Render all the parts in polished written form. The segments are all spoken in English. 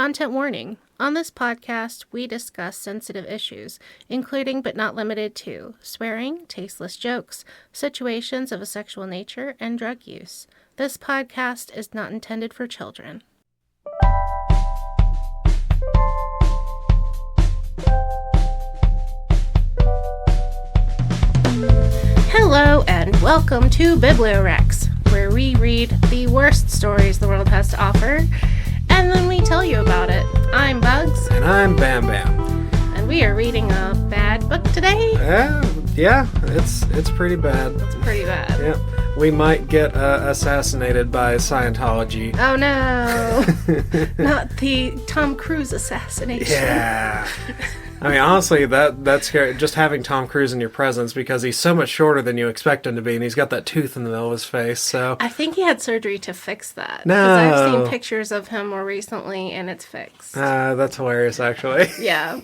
Content warning. On this podcast, we discuss sensitive issues, including but not limited to swearing, tasteless jokes, situations of a sexual nature, and drug use. This podcast is not intended for children. Hello and welcome to BiblioWrecks, where we read the worst stories the world has to offer, and then we tell you about it. I'm Bugs. And I'm Bam Bam. And we are reading a bad book today. Yeah, it's pretty bad. It's pretty bad. Yeah, we might get assassinated by Scientology. Oh no! Not the Tom Cruise assassination. Yeah. I mean, honestly, that's scary. Just having Tom Cruise in your presence, because he's so much shorter than you expect him to be, and he's got that tooth in the middle of his face, so... I think he had surgery to fix that. No. Because I've seen pictures of him more recently, and it's fixed. That's hilarious, actually. Yeah.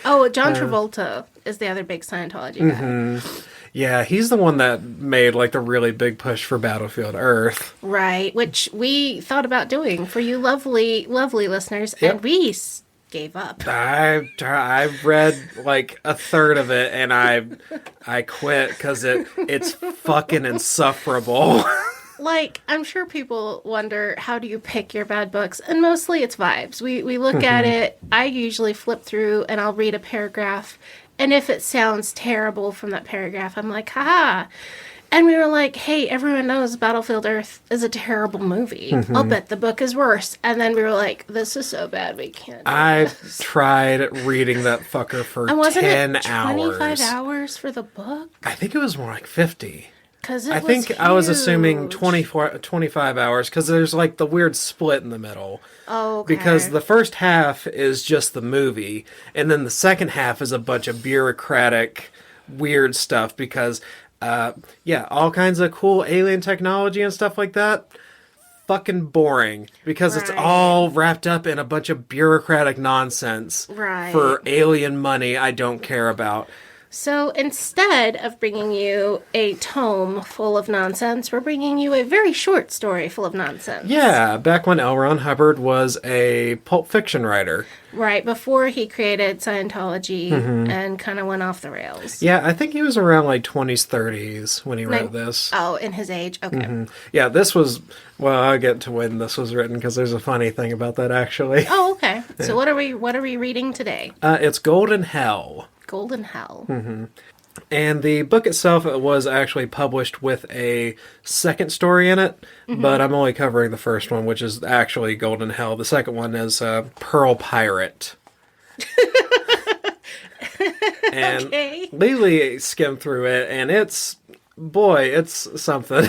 Oh, John Travolta is the other big Scientology guy. Mm-hmm. Yeah, he's the one that made, like, the really big push for Battlefield Earth. Right, which we thought about doing for you lovely, lovely listeners, Yep. and we gave up. I've read like a third of it, and I quit because it's fucking insufferable. Like, I'm sure people wonder, how do you pick your bad books? And mostly it's vibes. We look at it, I usually flip through and I'll read a paragraph, and if it sounds terrible from that paragraph, I'm like, haha. And we were like, hey, everyone knows Battlefield Earth is a terrible movie. I'll bet the book is worse. And then we were like, this is so bad, we can't do I've this. tried reading that fucker for And wasn't 10 it 25 hours for the book? I think it was more like 50. Because I think I was assuming 25 hours, because there's like the weird split in the middle. Oh, okay. Because the first half is just the movie, and then the second half is a bunch of bureaucratic, weird stuff, because... all kinds of cool alien technology and stuff like that. Fucking boring. Because it's all wrapped up in a bunch of bureaucratic nonsense. Right. For alien money I don't care about. So instead of bringing you a tome full of nonsense, we're bringing you a very short story full of nonsense. Yeah, back when L. Ron Hubbard was a pulp fiction writer. Right, before he created Scientology and kind of went off the rails. Yeah, I think he was around like 20s, 30s when he wrote this. Oh, in his age? Okay. Yeah, this was... Well, I'll get to when this was written, because there's a funny thing about that, actually. Oh, okay. So what are we reading today? It's Golden Hell. Golden Hell. And the book itself was actually published with a second story in it, but I'm only covering the first one, which is actually Golden Hell. The second one is Pearl Pirate. And Okay. Lily skimmed through it, and it's something.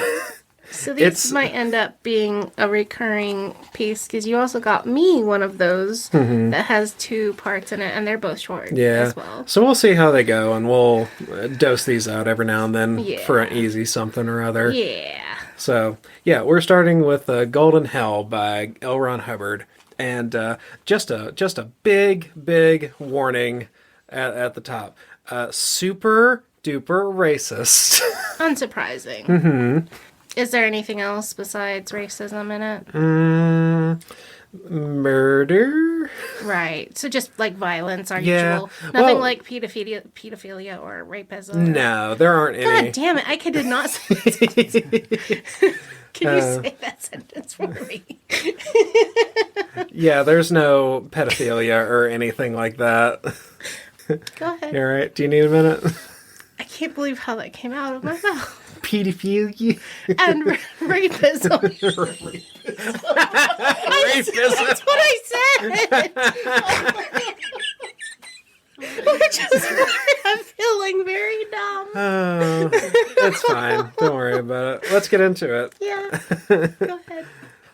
So these might end up being a recurring piece, because you also got me one of those that has 2 parts in it, and they're both short as well. So we'll see how they go, and we'll dose these out every now and then for an easy something or other. Yeah. So, yeah, we're starting with Golden Hell by L. Ron Hubbard. And just a big warning at the top. Super duper racist. Unsurprising. Is there anything else besides racism in it? Murder? Right. So just like violence, our Yeah. usual. Nothing like pedophilia or rapism. No, there aren't any. God damn it. I did not say that. Can you say that sentence for me? Yeah, there's no pedophilia or anything like that. Go ahead. You all right? Do you need a minute? I can't believe how that came out of my mouth. Pedophilia? And rapism. That's what I said. Which is why I'm feeling very dumb. Oh, it's fine. Don't worry about it. Let's get into it. Yeah. Go ahead.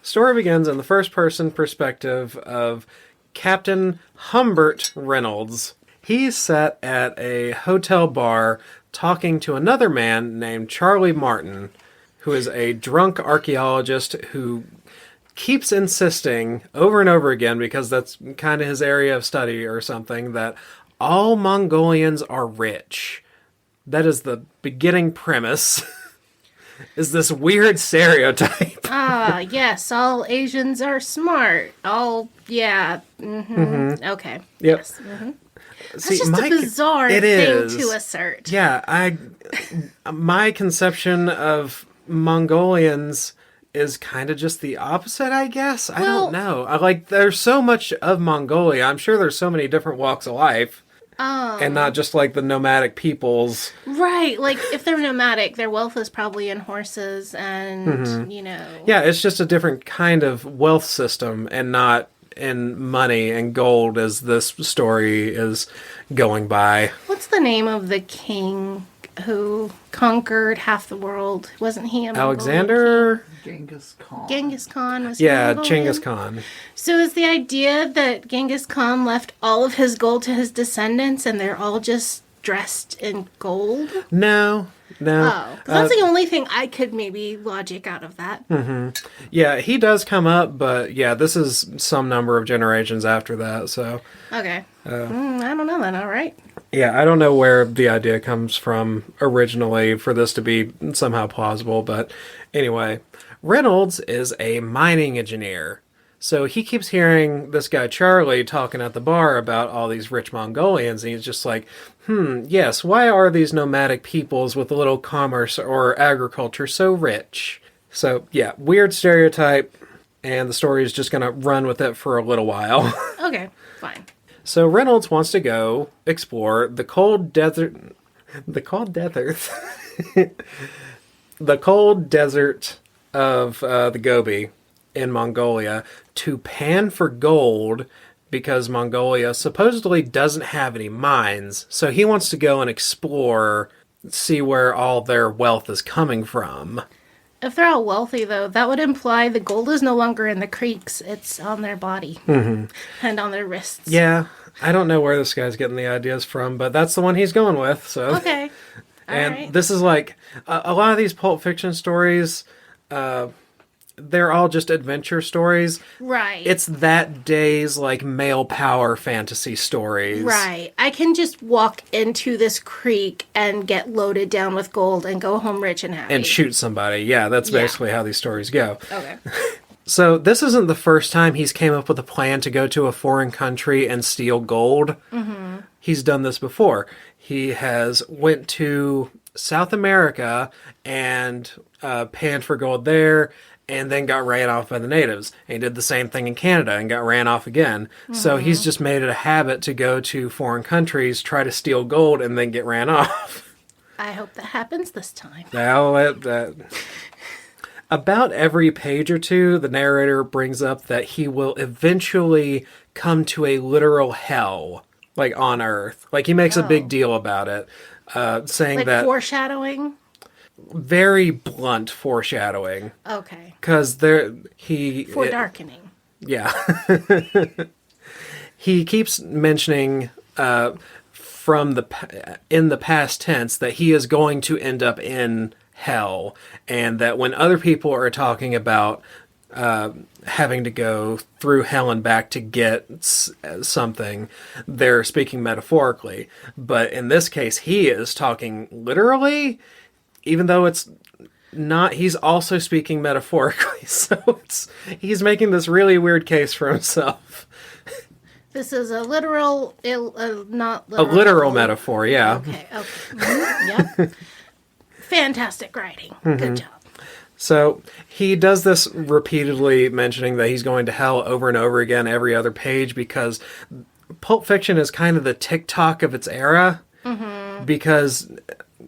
Story begins in the first-person perspective of Captain Humbert Reynolds. He's sat at a hotel bar talking to another man named Charlie Martin, who is a drunk archaeologist who keeps insisting over and over again, because that's kind of his area of study or something, that all Mongolians are rich. That is the beginning premise. is this weird stereotype. Ah, yes, all Asians are smart. All, yeah. Okay. Yep. Yes. That's See, just a bizarre thing to assert. Yeah, my conception of Mongolians is kind of just the opposite, I guess. I don't know. There's so much of Mongolia. I'm sure there's so many different walks of life. And not just like the nomadic peoples. Right. Like, if they're nomadic, their wealth is probably in horses and, Yeah, it's just a different kind of wealth system and not in money and gold as this story is going by. What's the name of the king who conquered half the world? Wasn't he a Mongolian Alexander? Genghis Khan. Genghis Khan was Yeah, Mongolian? Genghis Khan. So is the idea that Genghis Khan left all of his gold to his descendants and they're all just dressed in gold? No. Oh, 'cause that's the only thing I could maybe logic out of that. Yeah, he does come up, but yeah, this is some number of generations after that, so... Okay. I don't know then, all right. Yeah, I don't know where the idea comes from originally for this to be somehow plausible, but anyway, Reynolds is a mining engineer. So he keeps hearing this guy Charlie talking at the bar about all these rich Mongolians, and he's just like, yes, why are these nomadic peoples with a little commerce or agriculture so rich? So, yeah, weird stereotype, and the story is just going to run with it for a little while. Okay, fine. So Reynolds wants to go explore the cold desert... The cold desert... the cold desert of the Gobi in Mongolia to pan for gold because Mongolia supposedly doesn't have any mines. So he wants to go and explore, see where all their wealth is coming from. If they're all wealthy, though, that would imply the gold is no longer in the creeks. It's on their body and on their wrists. Yeah, I don't know where this guy's getting the ideas from, but that's the one he's going with. So Okay. And this is like a lot of these Pulp Fiction stories, they're all just adventure stories. Right. It's that day's like male power fantasy stories. Right. I can just walk into this creek and get loaded down with gold and go home rich and happy. And shoot somebody. Yeah, that's basically how these stories go. Okay. So this isn't the first time he's came up with a plan to go to a foreign country and steal gold. He's done this before. He has went to South America and panned for gold there, and then got ran off by the natives. And he did the same thing in Canada and got ran off again. So he's just made it a habit to go to foreign countries, try to steal gold, and then get ran off. I hope that happens this time. About every page or two, the narrator brings up that he will eventually come to a literal hell, like on Earth. Like he makes a big deal about it, saying Like that foreshadowing? very blunt foreshadowing. Okay. Because Foredarkening. Yeah. He keeps mentioning in the past tense that he is going to end up in hell, and that when other people are talking about having to go through hell and back to get something, they're speaking metaphorically. But in this case, he is talking literally, even though it's not. He's also speaking metaphorically, so he's making this really weird case for himself. This is a literal, not literal. A literal metaphor, yeah. Okay. Yep. Fantastic writing. Good job. So he does this repeatedly, mentioning that he's going to hell over and over again every other page, because Pulp Fiction is kind of the TikTok of its era, because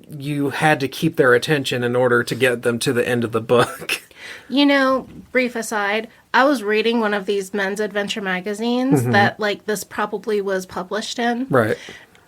you had to keep their attention in order to get them to the end of the book. You know, brief aside, I was reading one of these men's adventure magazines that, like, this probably was published in. Right.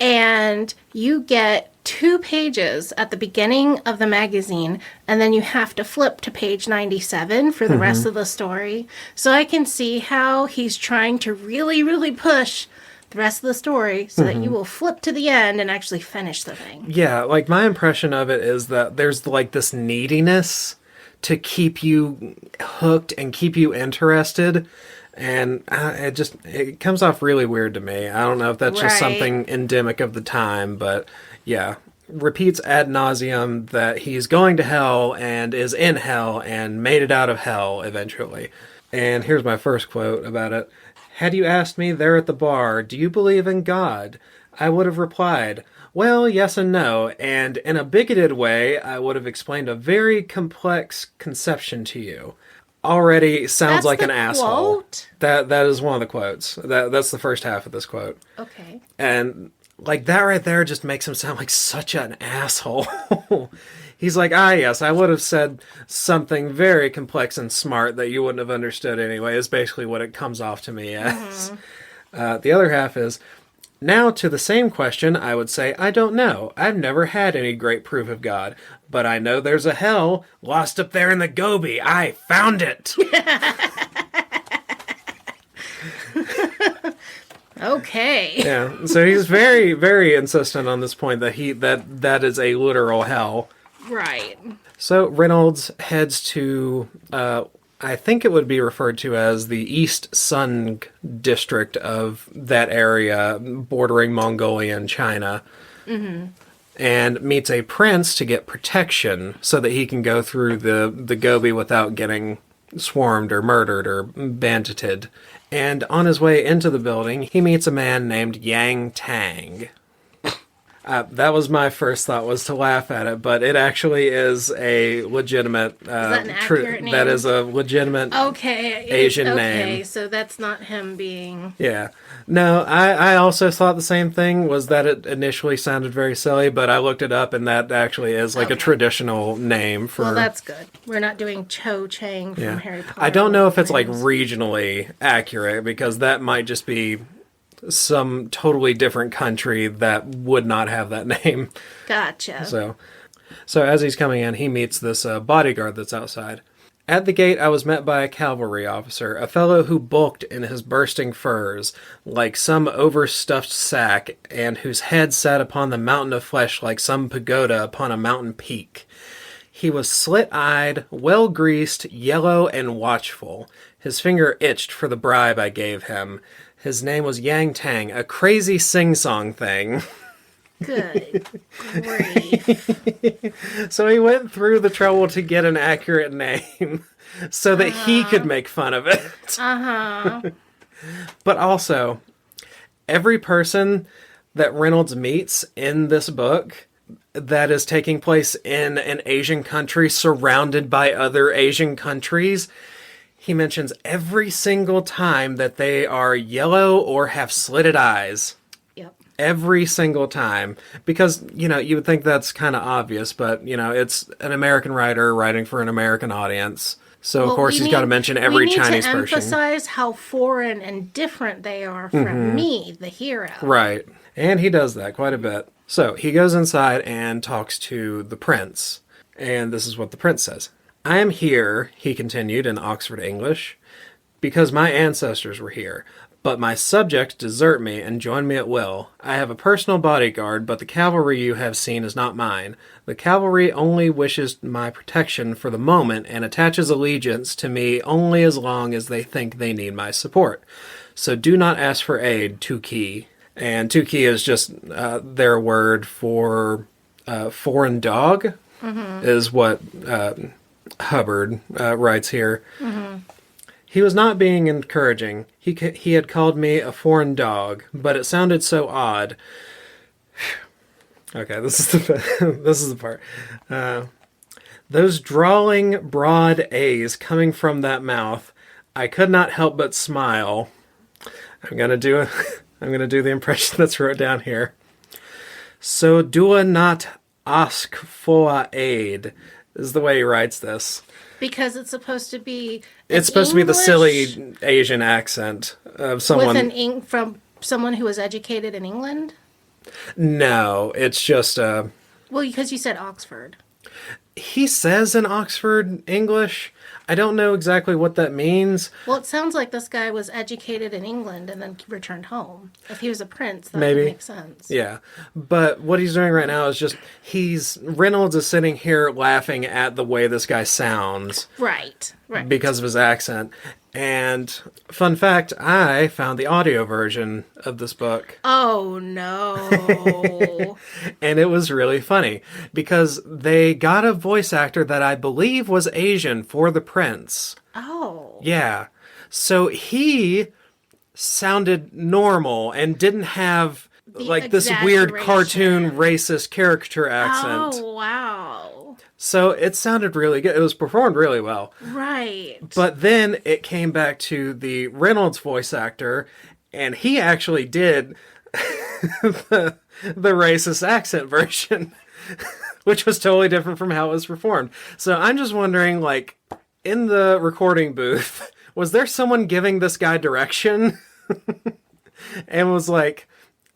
And you get 2 pages at the beginning of the magazine, and then you have to flip to page 97 for the rest of the story. So I can see how he's trying to really, really push the rest of the story so that you will flip to the end and actually finish the thing. Yeah, like my impression of it is that there's like this neediness to keep you hooked and keep you interested. And it comes off really weird to me. I don't know if that's just something endemic of the time, but yeah, repeats ad nauseum that he's going to hell and is in hell and made it out of hell eventually. And here's my first quote about it. Had you asked me there at the bar, do you believe in God? I would have replied, well, yes and no, and in a bigoted way, I would have explained a very complex conception to you. Already sounds like an asshole. Quote? That is one of the quotes. That's the first half of this quote. Okay. And like that right there just makes him sound like such an asshole. He's like, yes, I would have said something very complex and smart that you wouldn't have understood anyway, is basically what it comes off to me as. The other half is, now to the same question, I would say, I don't know. I've never had any great proof of God, but I know there's a hell lost up there in the Gobi. I found it. Okay. Yeah, so he's very, very insistent on this point that that is a literal hell. Right. So Reynolds heads to, I think it would be referred to as the East Sung district of that area bordering Mongolia and China, and meets a prince to get protection so that he can go through the Gobi without getting swarmed or murdered or bandited. And on his way into the building, he meets a man named Yang Tang. That was my first thought, was to laugh at it, but it actually is a legitimate... is that an accurate name? That is a legitimate Asian name. Okay, so that's not him being... Yeah. No, I also thought the same thing, was that it initially sounded very silly, but I looked it up, and that actually is like a traditional name for... Well, that's good. We're not doing Cho Chang from Harry Potter. I don't know if it's like regionally accurate, because that might just be some totally different country that would not have that name. Gotcha. So as he's coming in, he meets this bodyguard that's outside. At the gate, I was met by a cavalry officer, a fellow who bulked in his bursting furs, like some overstuffed sack, and whose head sat upon the mountain of flesh like some pagoda upon a mountain peak. He was slit-eyed, well-greased, yellow, and watchful. His finger itched for the bribe I gave him. His name was Yang Tang, a crazy sing-song thing. Good grief. So he went through the trouble to get an accurate name so that he could make fun of it. But also, every person that Reynolds meets in this book that is taking place in an Asian country surrounded by other Asian countries, he mentions every single time that they are yellow or have slitted eyes. Yep. Every single time. Because, you would think that's kind of obvious, but, it's an American writer writing for an American audience. So, of course, he's got to mention every Chinese person. We need to emphasize how foreign and different they are from me, the hero. Right. And he does that quite a bit. So, he goes inside and talks to the prince. And this is what the prince says. I am here, he continued in Oxford English, because my ancestors were here, but my subjects desert me and join me at will. I have a personal bodyguard, but the cavalry you have seen is not mine. The cavalry only wishes my protection for the moment and attaches allegiance to me only as long as they think they need my support. So do not ask for aid, Tukey. And Tukey is just their word for foreign dog, is what... Hubbard writes here. He was not being encouraging. He had called me a foreign dog, but it sounded so odd. Okay, this is the part. Those drawling, broad A's coming from that mouth, I could not help but smile. I'm gonna do the impression that's wrote down here. So do not ask for aid. Is the way he writes this. Because it's supposed to be... It's supposed to be the silly Asian accent of someone... From someone who was educated in England? No, it's just... Well, because you said Oxford. He says in Oxford English. I don't know exactly what that means. Well, it sounds like this guy was educated in England and then returned home. If he was a prince, that Maybe. would make sense. Yeah. But what he's doing right now is just, Reynolds is sitting here laughing at the way this guy sounds. Right. Because of his accent. And fun fact, I found the audio version of this book. Oh, no. And it was really funny because they got a voice actor that I believe was Asian for the prince. Oh. Yeah. So he sounded normal and didn't have like this weird cartoon racist caricature accent. Oh, wow. So it sounded really good. It was performed really well. Right. But then it came back to the Reynolds voice actor, and he actually did the racist accent version, which was totally different from how it was performed. So I'm just wondering, like, in the recording booth, was there someone giving this guy direction? And was like,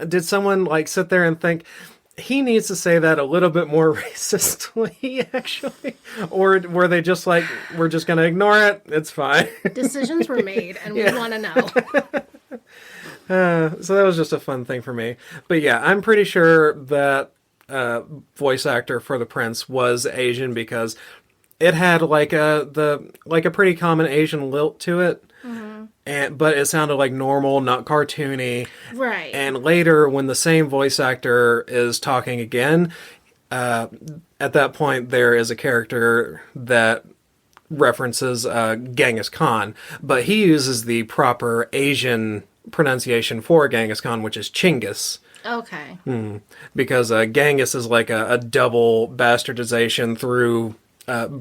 did someone like sit there and think he needs to say that a little bit more racistly, actually? Or were they just like, we're just going to ignore it, it's fine? Decisions were made, and we want to know. So that was just a fun thing for me. But yeah, I'm pretty sure that voice actor for the prince was Asian because it had like a pretty common Asian lilt to it. But it sounded like normal, not cartoony. Right. And later, when the same voice actor is talking again, at that point, there is a character that references Genghis Khan. But he uses the proper Asian pronunciation for Genghis Khan, which is Chinggis. Okay. Because Genghis is like a double bastardization through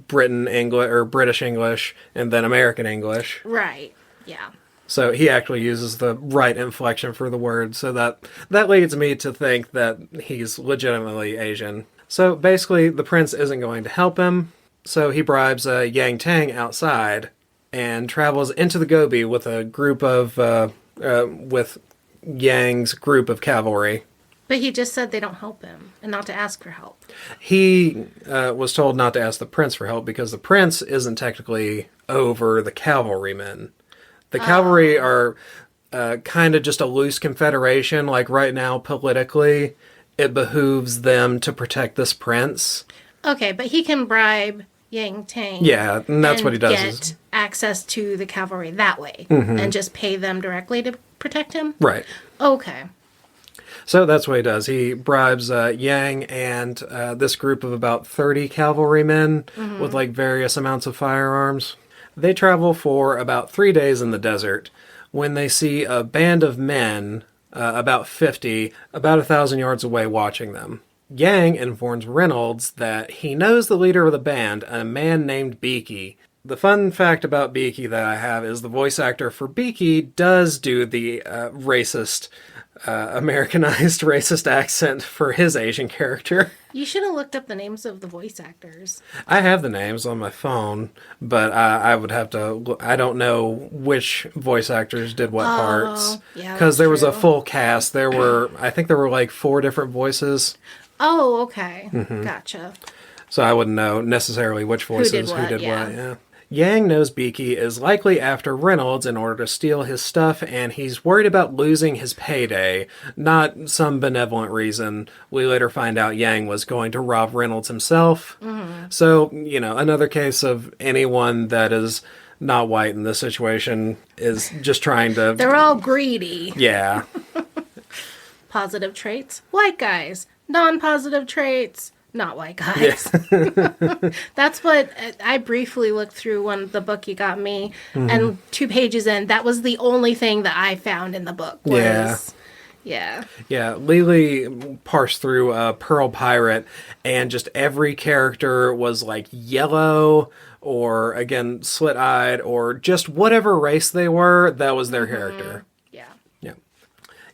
Britain English or British English and then American English. Right. Yeah. So he actually uses the right inflection for the word, so that leads me to think that he's legitimately Asian. So basically, the prince isn't going to help him, so he bribes Yang Tang outside and travels into the Gobi with a group of with Yang's group of cavalry. But he just said they don't help him and not to ask for help. He was told not to ask the prince for help because the prince isn't technically over the cavalrymen. The cavalry are kind of just a loose confederation. Like right now, politically, it behooves them to protect this prince. Okay, but he can bribe Yang Tang. Yeah, and that's what he does. Get access to the cavalry that way and just pay them directly to protect him? Right. Okay. So that's what he does. He bribes Yang and this group of about 30 cavalrymen with like various amounts of firearms. They travel for about 3 days in the desert when they see a band of men, about 50, about 1,000 yards away watching them. Yang informs Reynolds that he knows the leader of the band, a man named Beaky. The fun fact about Beaky that I have is the voice actor for Beaky does do the racist, Americanized racist accent for his Asian character. You should have looked up the names of the voice actors. I have the names on my phone, but I would have to. I don't know which voice actors did what parts. Yeah, because there was a true. full cast. I think there were like 4 different voices. Oh, okay. Gotcha. So I wouldn't know necessarily which voices who did yeah. what. Yeah. Yang knows Beaky is likely after Reynolds in order to steal his stuff, and he's worried about losing his payday, not some benevolent reason. We later find out Yang was going to rob Reynolds himself. So, another case of anyone that is not white in this situation is just trying to... They're all greedy. Yeah. Positive traits, white guys. Non-positive traits, not white guys. Yeah. That's what I briefly looked through the book you got me, and 2 pages in, that was the only thing that I found in the book. Yeah. Lily parsed through Pearl Pirate, and just every character was like yellow, or again, slit-eyed, or just whatever race they were, that was their character.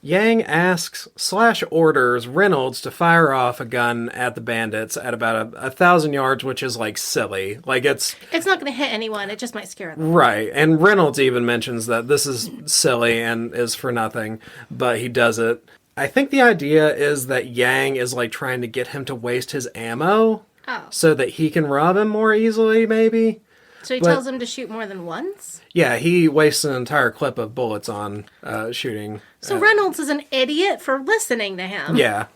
Yang asks/orders Reynolds to fire off a gun at the bandits at about 1,000 yards, which is like silly. Like it's not going to hit anyone. It just might scare them. Right. And Reynolds even mentions that this is silly and is for nothing, but he does it. I think the idea is that Yang is like trying to get him to waste his ammo so that he can rob him more easily, maybe. So he tells him to shoot more than once? Yeah, he wastes an entire clip of bullets on shooting. So Reynolds is an idiot for listening to him. Yeah.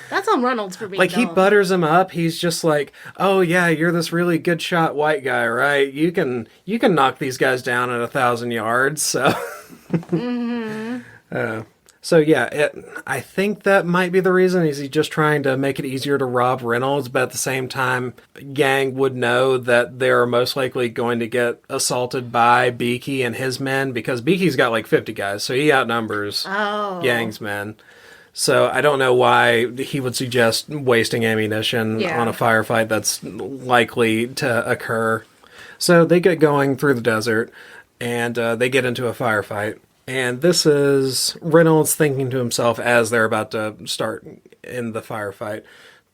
That's on Reynolds for being Like, dumb. he butters him up. He's just like, oh, yeah, you're this really good shot white guy, right? You can knock these guys down at 1,000 yards, so... So yeah, I think that might be the reason. Is he just trying to make it easier to rob Reynolds, but at the same time, Yang would know that they're most likely going to get assaulted by Beaky and his men, because Beaky's got like 50 guys, so he outnumbers Yang's men. So I don't know why he would suggest wasting ammunition on a firefight that's likely to occur. So they get going through the desert, and they get into a firefight. And this is Reynolds thinking to himself as they're about to start in the firefight.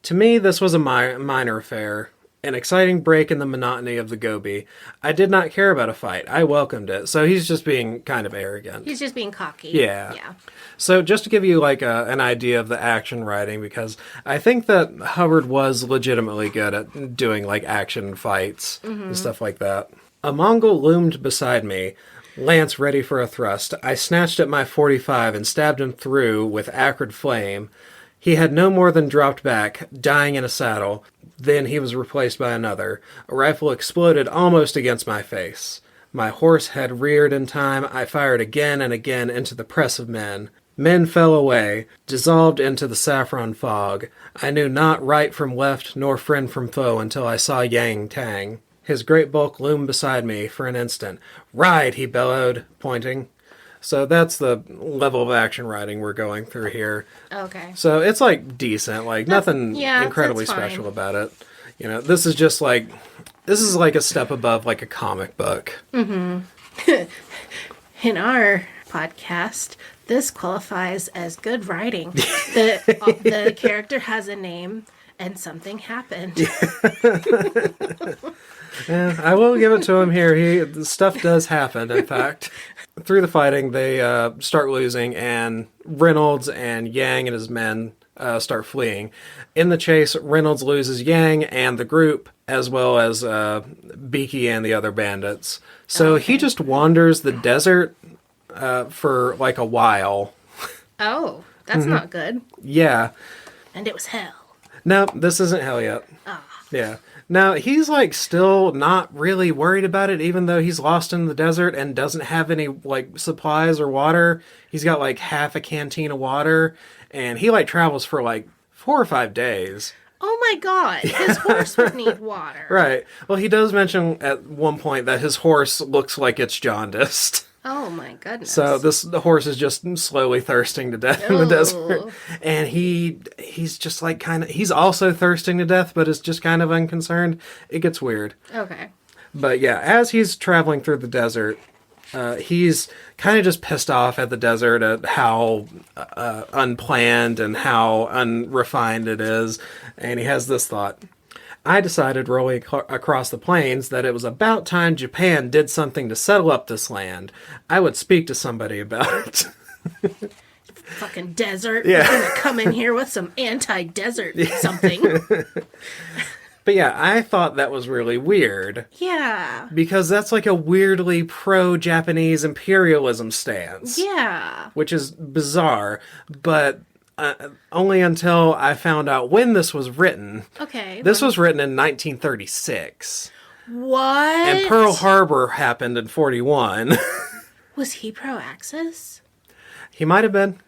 To me, this was a minor affair, an exciting break in the monotony of the Gobi. I did not care about a fight. I welcomed it. So he's just being kind of arrogant. He's just being cocky. Yeah. So just to give you like an idea of the action writing, because I think that Hubbard was legitimately good at doing like action fights and stuff like that. A Mongol loomed beside me, lance ready for a thrust. I snatched at my .45 and stabbed him through with acrid flame. He had no more than dropped back, dying in a saddle. Then he was replaced by another. A rifle exploded almost against my face. My horse had reared in time. I fired again and again into the press of men. Men fell away, dissolved into the saffron fog. I knew not right from left nor friend from foe until I saw Yang Tang. His great bulk loomed beside me for an instant. Ride, he bellowed, pointing. So that's the level of action writing we're going through here. Okay. So it's like decent, like nothing incredibly special about it. You know, this is just like, this is like a step above like a comic book. In our podcast, this qualifies as good writing. The character has a name and something happened. Yeah, I will give it to him here. The stuff does happen, in fact. Through the fighting, they start losing, and Reynolds and Yang and his men start fleeing. In the chase, Reynolds loses Yang and the group, as well as Beaky and the other bandits. So he just wanders the desert for like a while. Oh, that's not good. Yeah. And it was hell. No, this isn't hell yet. Yeah. Now, he's like still not really worried about it, even though he's lost in the desert and doesn't have any like supplies or water. He's got like half a canteen of water, and he like travels for like 4 or 5 days. Oh my god, his horse would need water. Right. Well, he does mention at one point that his horse looks like it's jaundiced. Oh my goodness. So the horse is just slowly thirsting to death in the desert. And he's just like he's also thirsting to death, but is just kind of unconcerned. It gets weird. Okay. But yeah, as he's traveling through the desert, he's kind of just pissed off at the desert, at how unplanned and how unrefined it is. And he has this thought. I decided rolling across the plains that it was about time Japan did something to settle up this land. I would speak to somebody about it. Fucking desert. Yeah. You're gonna come in here with some anti-desert something. But yeah, I thought that was really weird. Yeah. Because that's like a weirdly pro-Japanese imperialism stance. Yeah. Which is bizarre, but only until I found out when this was written. Okay. This was written in 1936. What? And Pearl Harbor happened in 41. Was he pro-Axis? He might have been.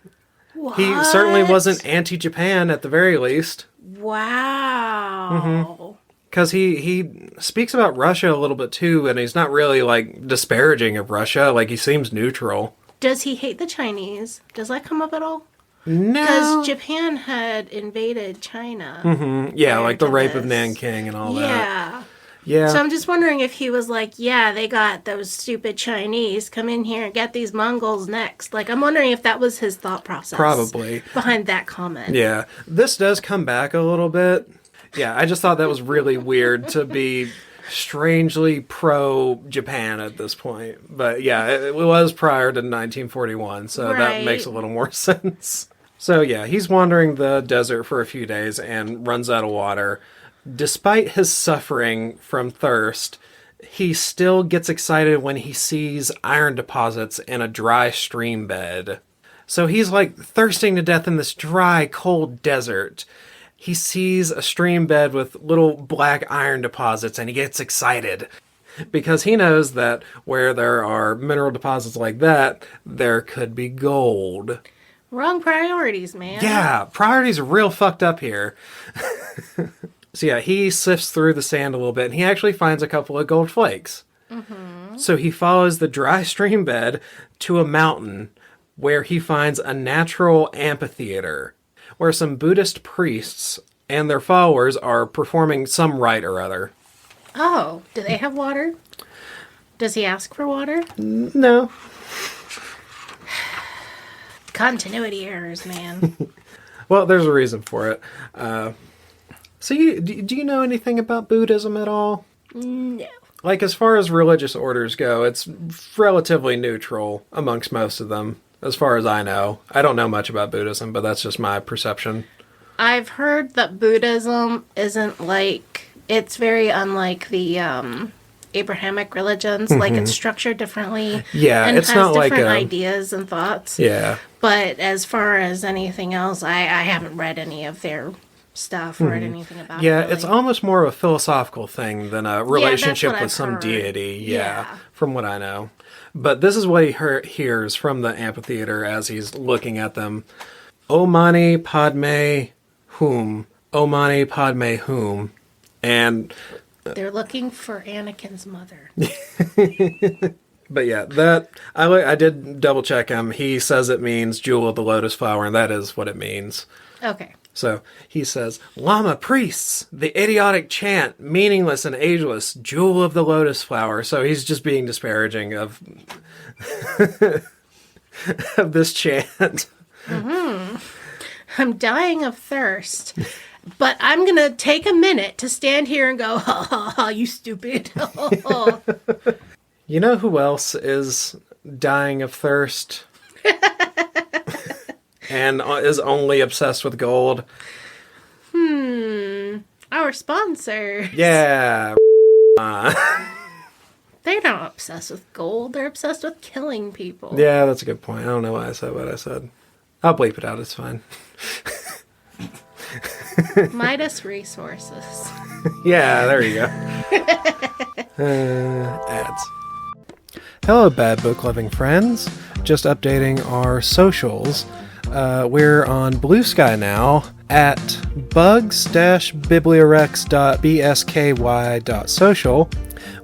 What? He certainly wasn't anti-Japan at the very least. Wow. Because he speaks about Russia a little bit too, and he's not really like disparaging of Russia. Like, he seems neutral. Does he hate the Chinese? Does that come up at all? No. Because Japan had invaded China. Mm-hmm. Yeah, like the rape of this. Nanking and all that. Yeah. Yeah. So I'm just wondering if he was like, yeah, they got those stupid Chinese. Come in here and get these Mongols next. Like, I'm wondering if that was his thought process. Probably. Behind that comment. Yeah. This does come back a little bit. Yeah, I just thought that was really weird to be strangely pro-Japan at this point. But yeah, it was prior to 1941, so that makes a little more sense. So yeah, he's wandering the desert for a few days and runs out of water. Despite his suffering from thirst, he still gets excited when he sees iron deposits in a dry stream bed. So he's like thirsting to death in this dry, cold desert. He sees a stream bed with little black iron deposits and he gets excited because he knows that where there are mineral deposits like that, there could be gold. Wrong priorities, man. Yeah, priorities are real fucked up here. So yeah, he sifts through the sand a little bit and he actually finds a couple of gold flakes. So he follows the dry stream bed to a mountain where he finds a natural amphitheater where some Buddhist priests and their followers are performing some rite or other. Oh, do they have water? Does he ask for water? No. Continuity errors, man. Well, there's a reason for it. So do you know anything about Buddhism at all? No. Like, as far as religious orders go, it's relatively neutral amongst most of them, as far as I know. I don't know much about Buddhism, but that's just my perception. I've heard that Buddhism isn't like... It's very unlike the Abrahamic religions. Like, it's structured differently. Yeah, and it's has not like different ideas and thoughts. Yeah. But as far as anything else, I haven't read any of their stuff or read anything about it. Yeah, really. it's almost more of a philosophical thing than a relationship what with I've some heard. deity. Yeah. From what I know. But this is what he hears from the amphitheater as he's looking at them. O mani padme hum. O mani padme hum. And... They're looking for Anakin's mother. But yeah, that I did double check him. He says it means jewel of the lotus flower, and that is what it means. Okay. So he says, Lama priests, the idiotic chant, meaningless and ageless, jewel of the lotus flower. So he's just being disparaging of of this chant. I'm dying of thirst, but I'm going to take a minute to stand here and go, ha ha ha, you stupid. You know who else is dying of thirst? And is only obsessed with gold? Our sponsor. Yeah. They're not obsessed with gold. They're obsessed with killing people. Yeah, that's a good point. I don't know why I said what I said. I'll bleep it out. It's fine. Midas Resources. Yeah, there you go. Ads. Hello, bad book loving friends. Just updating our socials. We're on Blue Sky now at bugs-bibliorex.bsky.social.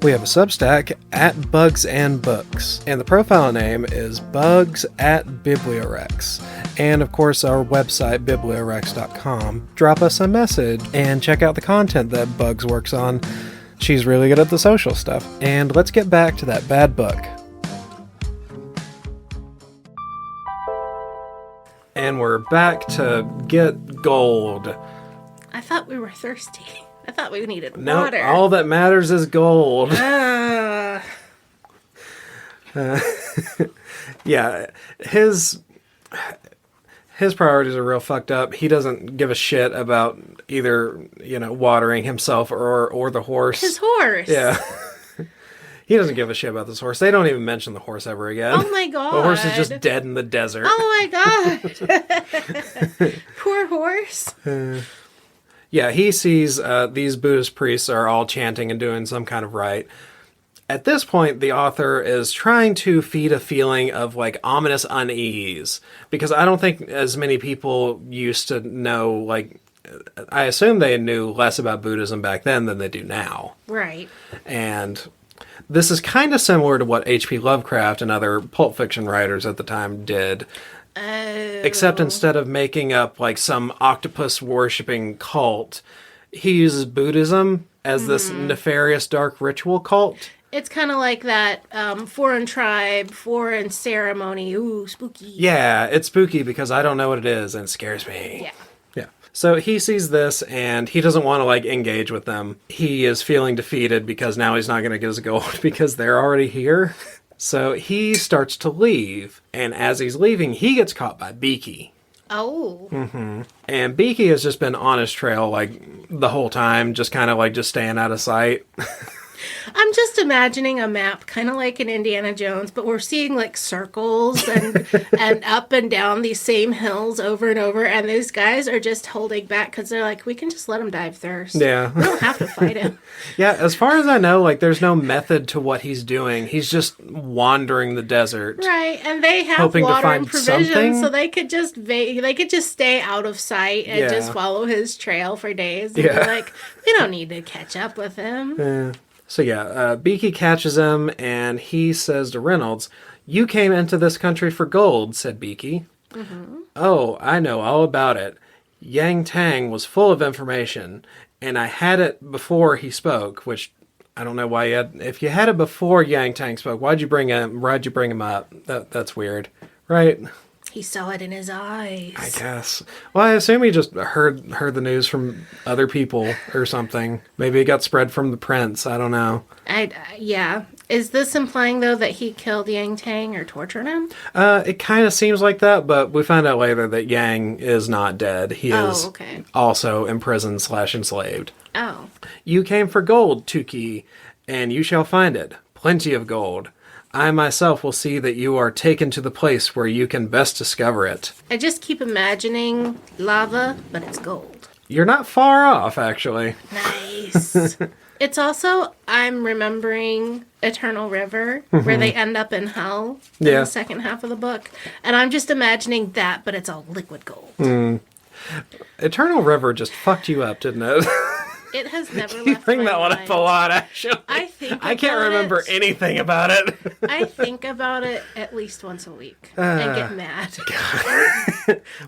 We have a Substack at Bugs and Books, and the profile name is Bugs at BiblioWrecks. And of course, our website, BiblioWrecks.com. Drop us a message and check out the content that Bugs works on. She's really good at the social stuff. And let's get back to that bad book. And we're back to get gold. I thought we were thirsty. I thought we needed No, water. all that matters is gold. Yeah, his priorities are real fucked up. He doesn't give a shit about either, watering himself or the horse. His horse. Yeah. He doesn't give a shit about this horse. They don't even mention the horse ever again. Oh my god. The horse is just dead in the desert. Oh my god. Poor horse. Yeah, he sees these Buddhist priests are all chanting and doing some kind of rite. At this point, the author is trying to feed a feeling of like ominous unease, because I don't think as many people used to know, like, I assume they knew less about Buddhism back then than they do now. Right. And this is kind of similar to what H.P. Lovecraft and other pulp fiction writers at the time did. Oh. Except instead of making up like some octopus worshipping cult, he uses Buddhism as this nefarious dark ritual cult. It's kind of like that foreign tribe, foreign ceremony. Ooh, spooky. Yeah, it's spooky because I don't know what it is and it scares me. Yeah. Yeah. So he sees this and he doesn't want to like engage with them. He is feeling defeated because now he's not going to get his gold because they're already here. So he starts to leave, and as he's leaving, he gets caught by Beaky. Oh. And Beaky has just been on his trail like the whole time, just kind of like just staying out of sight. I'm just imagining a map, kind of like in Indiana Jones, but we're seeing like circles and up and down these same hills over and over. And these guys are just holding back because they're like, we can just let him die of thirst. Yeah. We don't have to fight him. Yeah, as far as I know, like, there's no method to what he's doing. He's just wandering the desert. Right, and they have hoping to water find and provisions, something? so they could just stay out of sight and just follow his trail for days. And be like, we don't need to catch up with him. So Beaky catches him, and he says to Reynolds, "You came into this country for gold," said Beaky. Mm-hmm. "Oh, I know all about it. Yang Tang was full of information, and I had it before he spoke," which I don't know why you had. If you had it before Yang Tang spoke, why'd you bring him up? That's weird, right? He saw it in his eyes. I guess. Well, I assume he just heard the news from other people or something. Maybe it got spread from the prince. I don't know. Yeah. Is this implying, though, that he killed Yang Tang or tortured him? It kind of seems like that, but we find out later that Yang is not dead. He is also imprisoned / enslaved. Oh. "You came for gold, Tuki, and you shall find it. Plenty of gold. I myself will see that you are taken to the place where you can best discover it." I just keep imagining lava, but it's gold. You're not far off, actually. Nice. It's also, I'm remembering Eternal River, where they end up in hell in the second half of the book. And I'm just imagining that, but it's all liquid gold. Eternal River just fucked you up, didn't it? It has never left You bring my that one mind. up a lot, actually. I can't remember anything about it. I think about it at least once a week and get mad.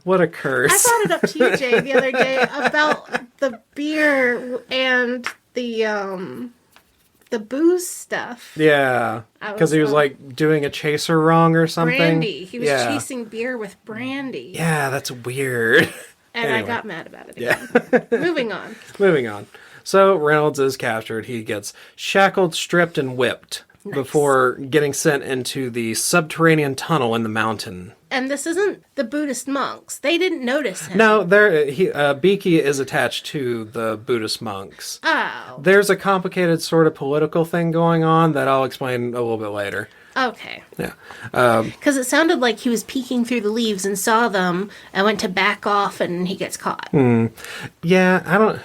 What a curse. I brought it up to you, Jay, the other day about the beer and the booze stuff. Yeah. Because he was like doing a chaser wrong or something. Brandy. He was chasing beer with brandy. Yeah, that's weird. And anyway. I got mad about it again. Moving on. So Reynolds is captured. He gets shackled, stripped, and whipped before getting sent into the subterranean tunnel in the mountain. And this isn't the Buddhist monks. They didn't notice him. No, Beaky is attached to the Buddhist monks. Oh. There's a complicated sort of political thing going on that I'll explain a little bit later. Okay. Yeah. Because it sounded like he was peeking through the leaves and saw them and went to back off and he gets caught. Yeah,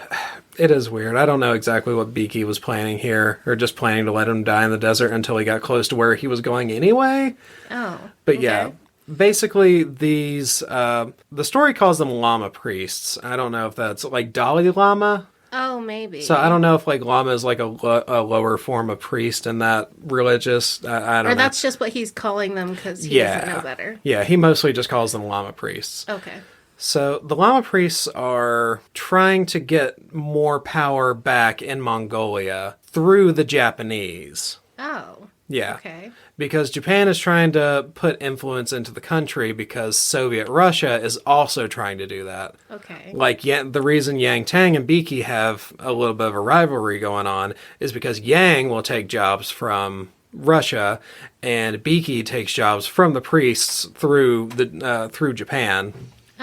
it is weird. I don't know exactly what Beaky was planning here, or just planning to let him die in the desert until he got close to where he was going anyway. Oh. But yeah, basically these, the story calls them Lama priests. I don't know if that's like Dalai Lama. Oh, maybe. So I don't know if like Lama is like a lower form of priest in that religious. I don't know. Or that's just what he's calling them because he doesn't know better. Yeah, he mostly just calls them Lama priests. Okay. So the Lama priests are trying to get more power back in Mongolia through the Japanese. Oh. Yeah. Okay. Because Japan is trying to put influence into the country because Soviet Russia is also trying to do that. Okay. Like, the reason Yang Tang and Beaky have a little bit of a rivalry going on is because Yang will take jobs from Russia and Beaky takes jobs from the priests through Japan.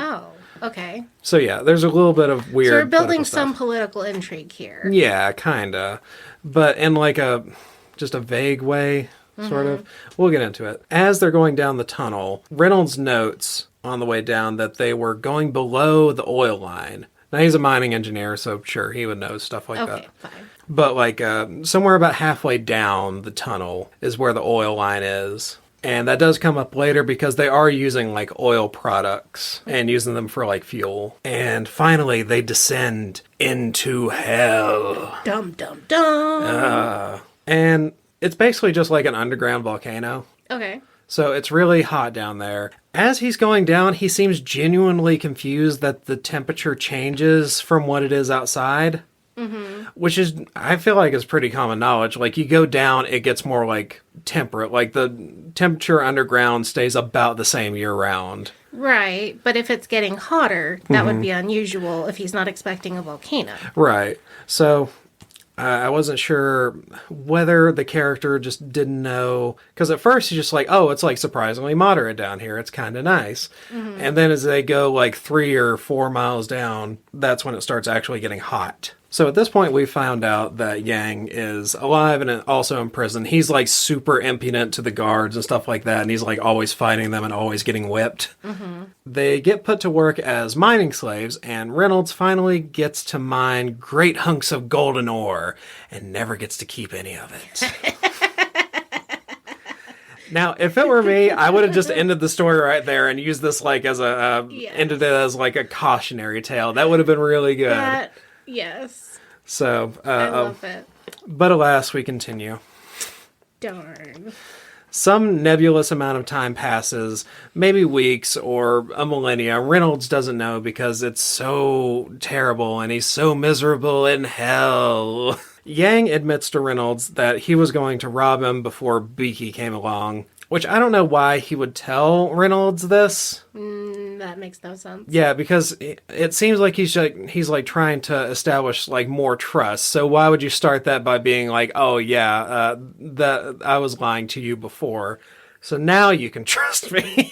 Oh, okay. So yeah, there's a little bit of weird. So we're building some political intrigue here. Yeah, kinda, but in like just a vague way, sort of. We'll get into it. As they're going down the tunnel, Reynolds notes on the way down that they were going below the oil line. Now he's a mining engineer, so sure he would know stuff like that. Okay, fine. But like somewhere about halfway down the tunnel is where the oil line is. And that does come up later because they are using like oil products and using them for like fuel. And finally they descend into hell. Dum, dum, dum. And it's basically just like an underground volcano. Okay. So it's really hot down there. As he's going down, he seems genuinely confused that the temperature changes from what it is outside. Mm-hmm. Which is, I feel like, is pretty common knowledge. Like, you go down, it gets more, like, temperate. Like, the temperature underground stays about the same year-round. Right, but if it's getting hotter, that would be unusual if he's not expecting a volcano. Right. So, I wasn't sure whether the character just didn't know. Because at first, he's just like, oh, it's, like, surprisingly moderate down here. It's kind of nice. Mm-hmm. And then as they go, like, 3 or 4 miles down, that's when it starts actually getting hot. So at this point, we found out that Yang is alive and also in prison. He's like super impudent to the guards and stuff like that, and he's like always fighting them and always getting whipped. Mm-hmm. They get put to work as mining slaves, and Reynolds finally gets to mine great hunks of golden ore and never gets to keep any of it. Now, if it were me, I would have just ended the story right there and used this like as ended it as like a cautionary tale. That would have been really good. Yes. So, I love it. But alas, we continue. Darn. Some nebulous amount of time passes, maybe weeks or a millennia. Reynolds doesn't know because it's so terrible and he's so miserable in hell. Yang admits to Reynolds that he was going to rob him before Beaky came along, which I don't know why he would tell Reynolds this. That makes no sense. Yeah, because it seems like he's like trying to establish like more trust. So why would you start that by being like, "Oh yeah, that I was lying to you before, so now you can trust me."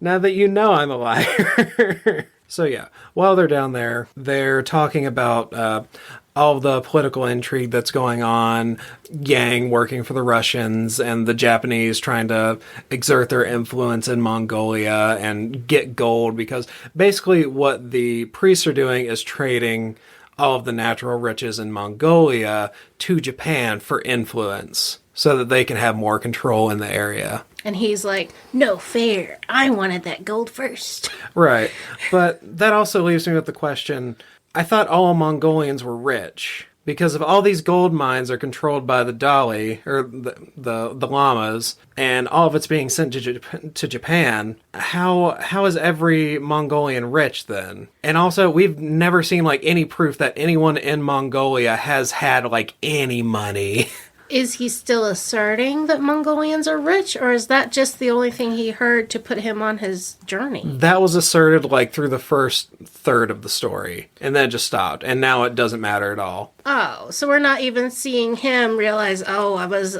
Now that you know I'm a liar. So yeah, while they're down there, they're talking about all the political intrigue that's going on, Yang working for the Russians and the Japanese trying to exert their influence in Mongolia and get gold, because basically what the priests are doing is trading all of the natural riches in Mongolia to Japan for influence so that they can have more control in the area. And he's like, no fair. I wanted that gold first. Right. But that also leaves me with the question, I thought all Mongolians were rich, because if all these gold mines are controlled by the Dali, or the llamas, and all of it's being sent to Japan, how is every Mongolian rich then? And also, we've never seen like any proof that anyone in Mongolia has had like any money. Is he still asserting that Mongolians are rich, or is that just the only thing he heard to put him on his journey? That was asserted like through the first third of the story, and then it just stopped, and now it doesn't matter at all. Oh, so we're not even seeing him realize, oh, I was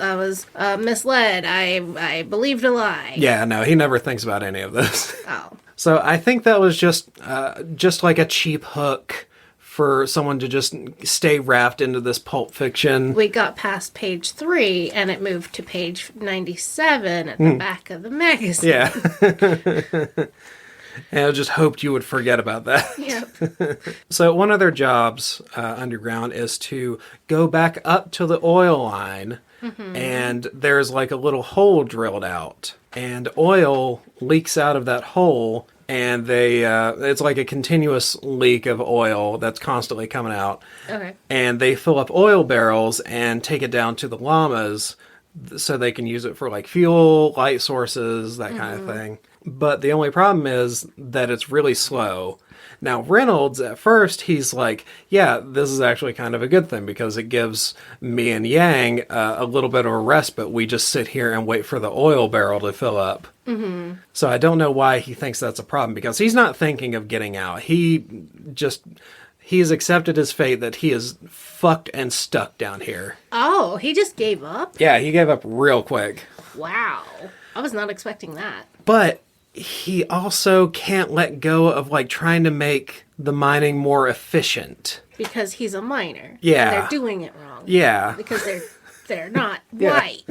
misled. I believed a lie. Yeah, no, he never thinks about any of this. Oh. So I think that was just like a cheap hook for someone to just stay wrapped into this pulp fiction. We got past page 3, and it moved to page 97 at the back of the magazine. Yeah. And I just hoped you would forget about that. Yep. So one of their jobs underground is to go back up to the oil line, and there's like a little hole drilled out, and oil leaks out of that hole. And it's like a continuous leak of oil that's constantly coming out. Okay. And they fill up oil barrels and take it down to the llamas so they can use it for like fuel, light sources, that kind of thing. But the only problem is that it's really slow. Now, Reynolds, at first, he's like, yeah, this is actually kind of a good thing because it gives me and Yang a little bit of a respite. We just sit here and wait for the oil barrel to fill up. Mm-hmm. So I don't know why he thinks that's a problem, because he's not thinking of getting out. He has accepted his fate that he is fucked and stuck down here. Oh, he just gave up? Yeah, he gave up real quick. Wow. I was not expecting that. But he also can't let go of like trying to make the mining more efficient. Because he's a miner. Yeah. And they're doing it wrong. Yeah. Because they're not white.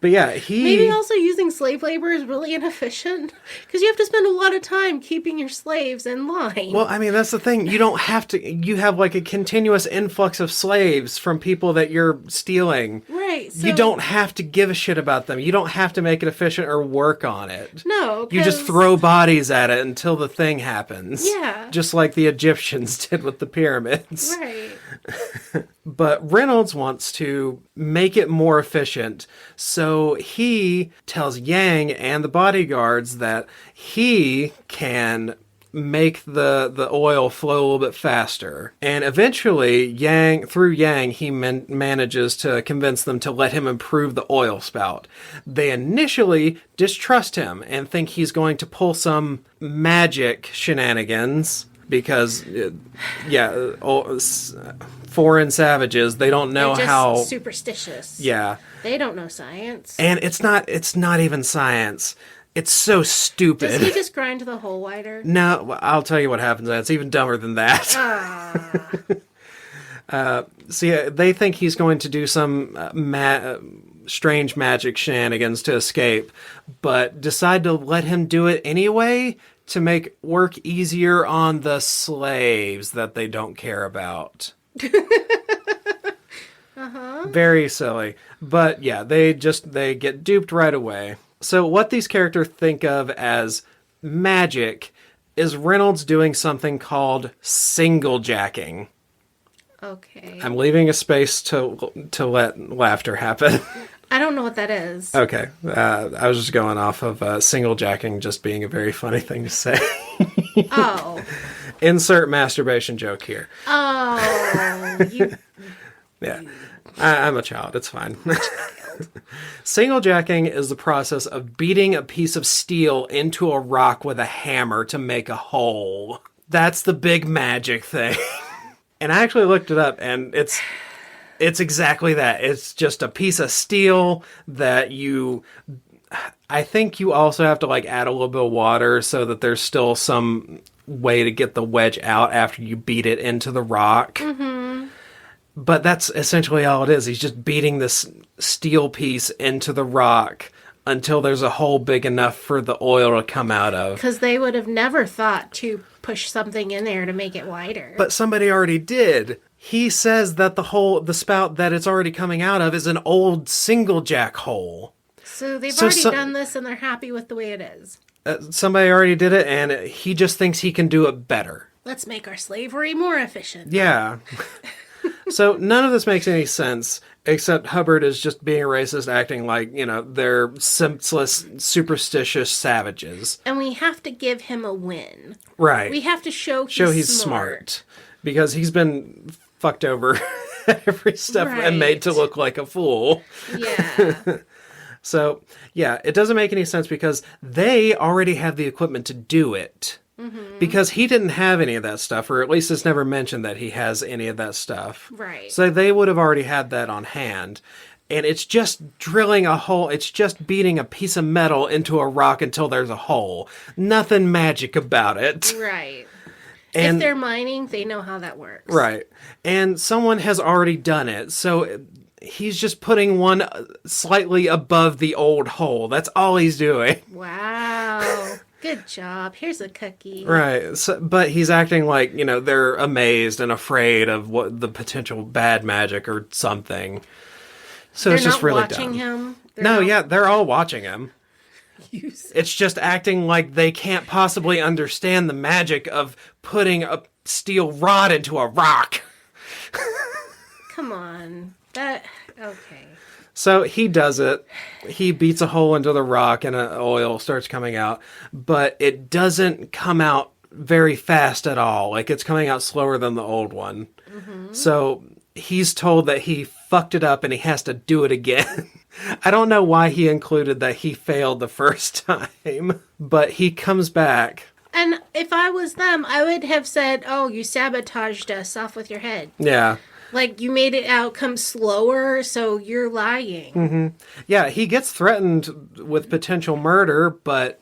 But yeah, maybe also using slave labor is really inefficient, because you have to spend a lot of time keeping your slaves in line. Well, I mean, that's the thing. You don't have to. You have like a continuous influx of slaves from people that you're stealing. Right. So you don't have to give a shit about them. You don't have to make it efficient or work on it. No. You just throw bodies at it until the thing happens. Yeah. Just like the Egyptians did with the pyramids. Right. But Reynolds wants to make it more efficient, so he tells Yang and the bodyguards that he can make the oil flow a little bit faster. And eventually, through Yang, he manages to convince them to let him improve the oil spout. They initially distrust him and think he's going to pull some magic shenanigans, because, foreign savages, they don't know They're just how superstitious. Yeah. They don't know science. And it's not even science. It's so stupid. Does he just grind the hole wider? No, I'll tell you what happens. It's even dumber than that. See, they think he's going to do some strange magic shenanigans to escape, but decide to let him do it anyway to make work easier on the slaves that they don't care about. Very silly. But yeah, they get duped right away. So what these characters think of as magic is Reynolds doing something called single jacking. Okay. I'm leaving a space to let laughter happen. I don't know what that is. Okay. I was just going off of single jacking just being a very funny thing to say. Oh. Insert masturbation joke here. Oh. Yeah. I'm a child. It's fine. Single jacking is the process of beating a piece of steel into a rock with a hammer to make a hole. That's the big magic thing. And I actually looked it up, and it's exactly that. It's just a piece of steel that I think you also have to like add a little bit of water so that there's still some way to get the wedge out after you beat it into the rock. Mm-hmm. But that's essentially all it is. He's just beating this steel piece into the rock until there's a hole big enough for the oil to come out of. Because they would have never thought to push something in there to make it wider. But somebody already did. He says that the spout that it's already coming out of is an old single jack hole. So they've already done this and they're happy with the way it is. Somebody already did it and he just thinks he can do it better. Let's make our slavery more efficient. Yeah. So none of this makes any sense, except Hubbard is just being a racist, acting like, they're senseless, superstitious savages. And we have to give him a win. Right. We have to show he's smart. Because he's been fucked over at every step and made to look like a fool. Yeah. So, yeah, it doesn't make any sense because they already have the equipment to do it. Mm-hmm. Because he didn't have any of that stuff, or at least it's never mentioned that he has any of that stuff. Right. So they would have already had that on hand. And it's just drilling a hole. It's just beating a piece of metal into a rock until there's a hole. Nothing magic about it. Right. And, if they're mining, they know how that works. Right. And someone has already done it. So he's just putting one slightly above the old hole. That's all he's doing. Wow. Good job. Here's a cookie. Right. So, but he's acting like, they're amazed and afraid of what the potential bad magic or something. So they're it's just really watching dumb. him? They're all watching him. It's just acting like they can't possibly understand the magic of putting a steel rod into a rock. Come on. Okay. So he does it. He beats a hole into the rock and oil starts coming out. But it doesn't come out very fast at all. Like, it's coming out slower than the old one. Mm-hmm. So he's told that he fucked it up and he has to do it again. I don't know why he included that he failed the first time. But he comes back. And if I was them, I would have said, oh, you sabotaged us off with your head. Yeah. Like, you made it out come slower, so you're lying. Mm-hmm. Yeah, he gets threatened with potential murder, but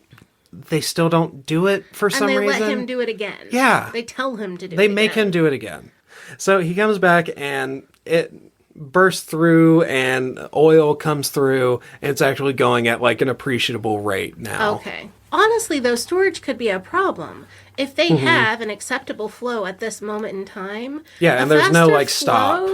they still don't do it for some reason. And they let him do it again. Yeah. They tell him to do it They again. make him do it again. So he comes back, and it bursts through, and oil comes through, and it's actually going at, like, an appreciable rate now. Okay. Honestly, though, storage could be a problem. If they have an acceptable flow at this moment in time, yeah, and there's no, like, stop.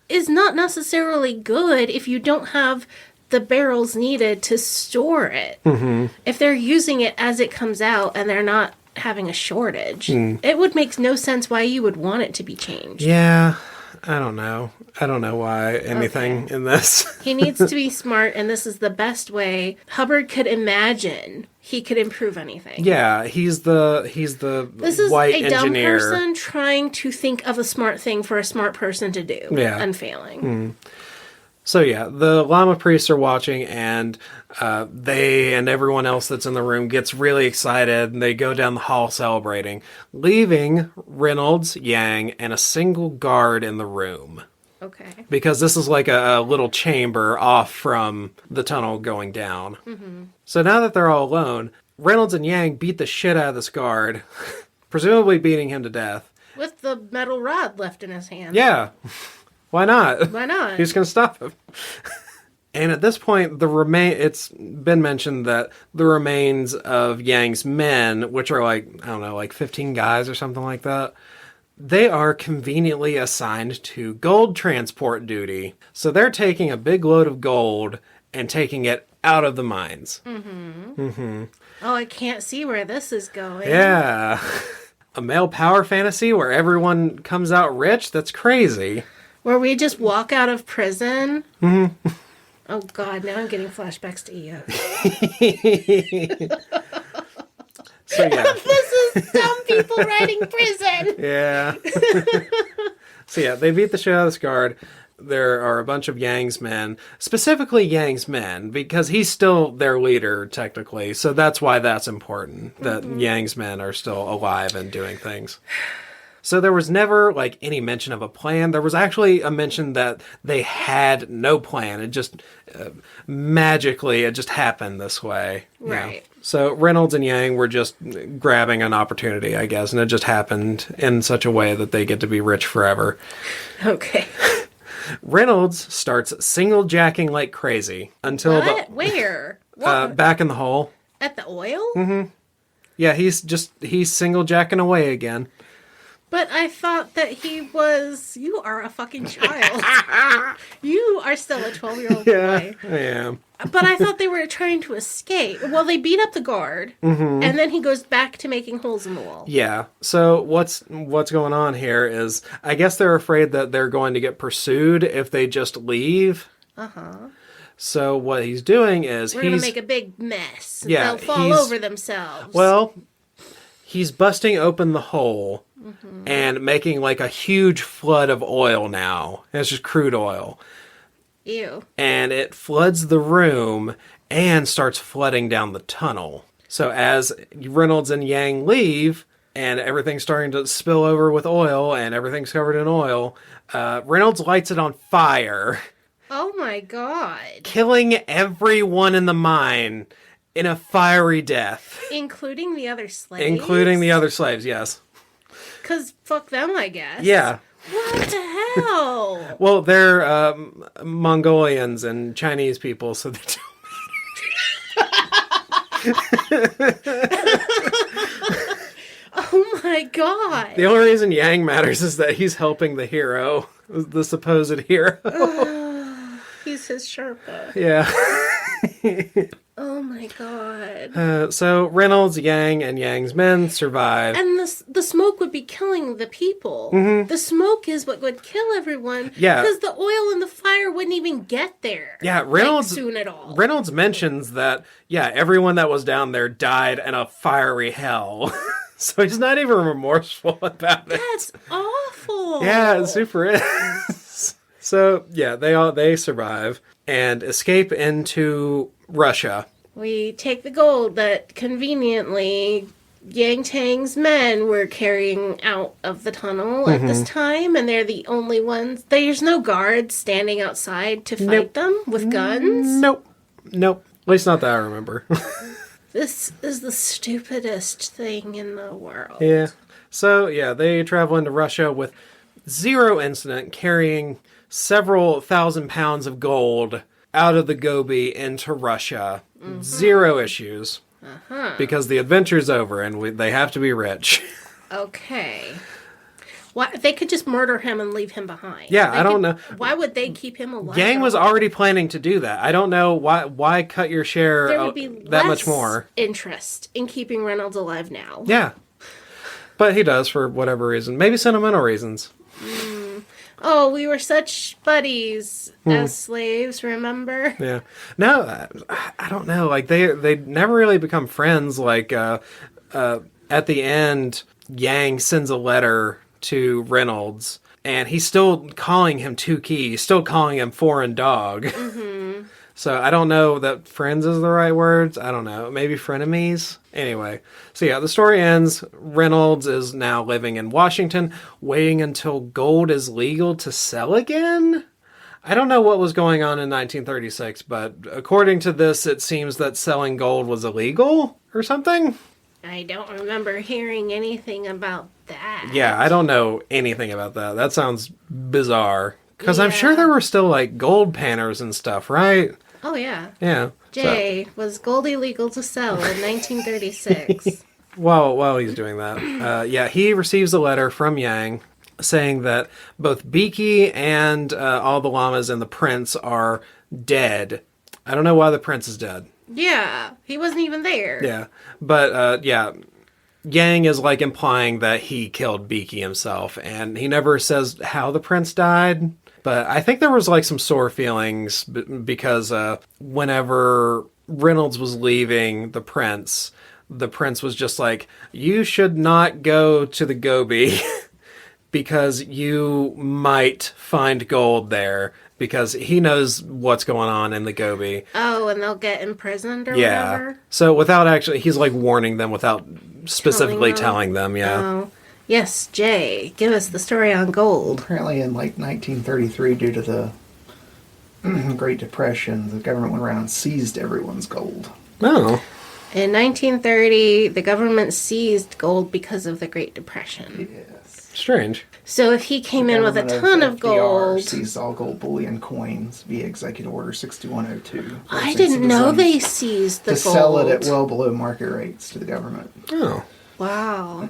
is not necessarily good if you don't have the barrels needed to store it. Mm-hmm. If they're using it as it comes out and they're not having a shortage, it would make no sense why you would want it to be changed. Yeah, I don't know. I don't know why anything in this. He needs to be smart, and this is the best way Hubbard could imagine he could improve anything. Yeah, he's the This is white a engineer. dumb person trying to think of a smart thing for a smart person to do. Yeah. And failing. So yeah, the Lama priests are watching, and they and everyone else that's in the room gets really excited, and they go down the hall celebrating, leaving Reynolds, Yang, and a single guard in the room. Okay. Because this is like a little chamber off from the tunnel going down. Mm-hmm. So now that they're all alone, Reynolds and Yang beat the shit out of this guard, presumably beating him to death. With the metal rod left in his hand. Yeah. Why not? Why not? Who's going to stop him? And at this point, it's been mentioned that the remains of Yang's men, which are like, I don't know, like 15 guys or something like that, they are conveniently assigned to gold transport duty. So they're taking a big load of gold and taking it out of the mines. Mm-hmm. Mm-hmm. Oh, I can't see where this is going. Yeah. A male power fantasy where everyone comes out rich? That's crazy. Where we just walk out of prison? Mm-hmm. Oh, God, now I'm getting flashbacks to EO. So, yeah. This is dumb people writing prison. Yeah. So, yeah, they beat the shit out of this guard. There are a bunch of Yang's men, specifically Yang's men, because he's still their leader, technically. So that's why that's important, that Yang's men are still alive and doing things. So there was never, like, any mention of a plan. There was actually a mention that they had no plan. It just, magically, it just happened this way. Right. You know? So Reynolds and Yang were just grabbing an opportunity, I guess, and it just happened in such a way that they get to be rich forever. Okay. Reynolds starts single-jacking like crazy until What? Where? What? Back in the hole. At the oil? Mm-hmm. Yeah, he's single-jacking away again. But I thought that you are a fucking child. You are still a 12-year-old boy. Yeah, I am. But I thought they were trying to escape. Well, they beat up the guard, and then he goes back to making holes in the wall. Yeah. So what's going on here is, I guess they're afraid that they're going to get pursued if they just leave. Uh-huh. So what he's doing is We're going to make a big mess. Yeah, they'll fall over themselves. Well, he's busting open the hole and making like a huge flood of oil now. And it's just crude oil. Ew. And it floods the room and starts flooding down the tunnel. So as Reynolds and Yang leave, and everything's starting to spill over with oil, and everything's covered in oil, Reynolds lights it on fire. Oh my God. Killing everyone in the mine in a fiery death. Including the other slaves? Including the other slaves, yes. Because fuck them, I guess. Yeah. What the hell? Well, they're Mongolians and Chinese people, so they don't Oh my God. The only reason Yang matters is that he's helping the hero, the supposed hero. He's his Sherpa. Yeah. Oh my God. So Reynolds, Yang, and Yang's men survive. And the smoke would be killing the people. Mm-hmm. The smoke is what would kill everyone. Yeah. Because the oil and the fire wouldn't even get there. Yeah, Reynolds, soon at all. Reynolds mentions that, yeah, everyone that was down there died in a fiery hell. So he's not even remorseful about it. That's awful. Yeah, it super is. So, yeah, they survive and escape into Russia. We take the gold that conveniently Yang Tang's men were carrying out of the tunnel at this time, and they're the only ones. There's no guards standing outside to fight them with guns. Nope. At least not that I remember. This is the stupidest thing in the world. Yeah. So, yeah, they travel into Russia with zero incident, carrying several thousand pounds of gold out of the Gobi into Russia. Mm-hmm. Zero issues. Uh-huh. Because the adventure's over and they have to be rich. Okay. Why, they could just murder him and leave him behind. Yeah, I don't know. Why would they keep him alive? Yang was already planning to do that. I don't know why cut your share there would be that much more. Interest in keeping Reynolds alive now. Yeah. But he does for whatever reason. Maybe sentimental reasons. Oh, we were such buddies as slaves, remember? Yeah. No, I don't know. Like, they never really become friends. Like, at the end, Yang sends a letter to Reynolds, and he's still calling him Tukey. He's still calling him foreign dog. Mm-hmm. So I don't know that friends is the right words. I don't know. Maybe frenemies? Anyway. So yeah, the story ends. Reynolds is now living in Washington, waiting until gold is legal to sell again? I don't know what was going on in 1936, but according to this, it seems that selling gold was illegal or something. I don't remember hearing anything about that. Yeah, I don't know anything about that. That sounds bizarre. Because I'm sure Yeah. there were still, like, gold panners and stuff, right? Oh, yeah. Yeah. Jay, was gold illegal to sell in 1936? While he's doing that, yeah, he receives a letter from Yang saying that both Beaky and all the llamas and the prince are dead. I don't know why the prince is dead. Yeah, he wasn't even there. Yeah, but yeah, Yang is like implying that he killed Beaky himself, and he never says how the prince died. But I think there was like some sore feelings because whenever Reynolds was leaving the prince was just like, you should not go to the Gobi because you might find gold there, because he knows what's going on in the Gobi. Oh, and they'll get imprisoned or Yeah. whatever? So without actually, he's like warning them without specifically telling them. Yeah. Oh. Yes, Jay, give us the story on gold. Apparently in like 1933, due to the Great Depression, the government went around and seized everyone's gold. Oh. In 1930, the government seized gold because of the Great Depression. Yes. Strange. So if he came in with a ton of FDR gold... seized all gold bullion coins via Executive Order 6102. I didn't know they seized the to gold. sell it at well below market rates to the government. Oh. Wow.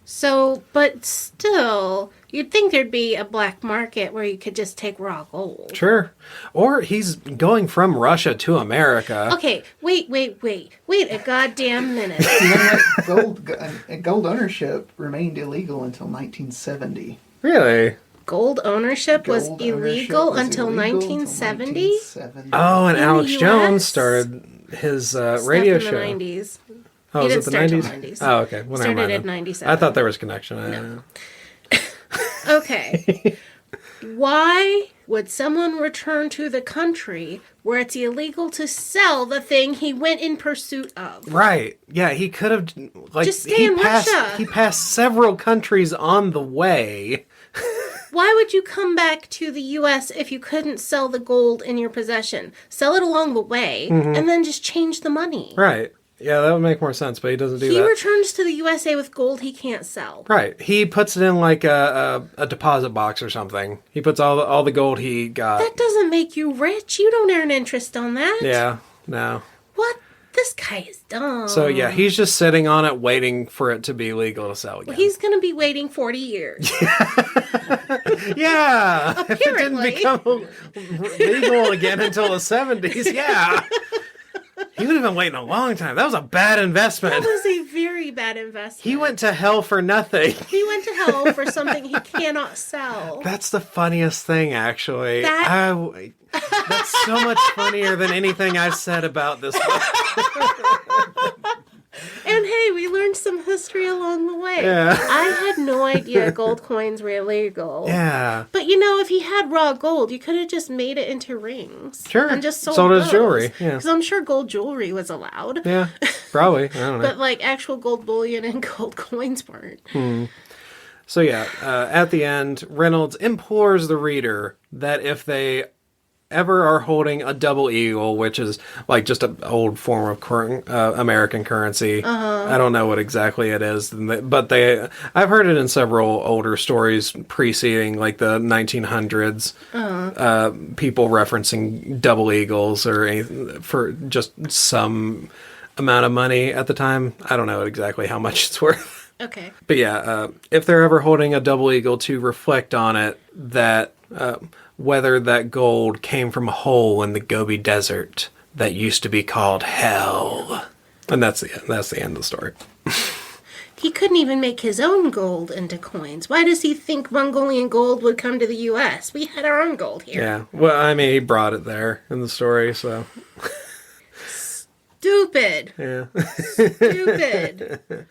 So, but still, you'd think there'd be a black market where you could just take raw gold. Sure. Or he's going from Russia to America. Okay, wait a goddamn minute. You know what? Gold ownership remained illegal until 1970. Really? Gold ownership was Gold ownership illegal was until illegal 1970? 1970. Oh, and In the Alex US? Jones started his radio Stuff show. in the 90s. Oh, He was didn't it the start till 90s? 90s. Oh, okay. Well, never Started mind at then. 97. I thought there was connection. Okay. Why would someone return to the country where it's illegal to sell the thing he went in pursuit of? Right. Yeah, he could have like Just stay in Russia. He passed several countries on the way. Why would you come back to the U.S. if you couldn't sell the gold in your possession? Sell it along the way, and then just change the money. Right. Yeah, that would make more sense, but he doesn't do He that. returns to the USA with gold he can't sell. Right. He puts it in like a deposit box or something. He puts all the gold he got. That doesn't make you rich. You don't earn interest on that. Yeah. No. What? This guy is dumb. So yeah, he's just sitting on it waiting for it to be legal to sell again. He's going to be waiting 40 years. Yeah. If it Apparently. didn't become legal again until the 70s, yeah. He would have been waiting a long time. That was a bad investment. That was a very bad investment. He went to hell for nothing. He went to hell for something he cannot sell. That's the funniest thing, actually. That- That's so much funnier than anything I've said about this book. And hey, we learned some history along the way. Yeah. I had no idea gold coins were illegal. Yeah. But you know, if he had raw gold, you could have just made it into rings. Sure. And just sold Sold as those. jewelry, yeah. Because I'm sure gold jewelry was allowed. Yeah. Probably. I don't know. But like actual gold bullion and gold coins weren't. So yeah, at the end, Reynolds implores the reader that if they ever are holding a double eagle, which is like just an old form of American currency. I don't know what exactly it is, but I've heard it in several older stories preceding like the 1900s. People referencing double eagles or anything for just some amount of money at the time. I don't know exactly how much it's worth. Okay. But yeah, if they're ever holding a double eagle, to reflect on it that whether that gold came from a hole in the Gobi Desert that used to be called hell. And that's the end of the story. He couldn't even make his own gold into coins. Why does he think Mongolian gold would come to the U.S.? We had our own gold here. Yeah. Well, I mean, he brought it there in the story, so. Stupid. Yeah. Stupid.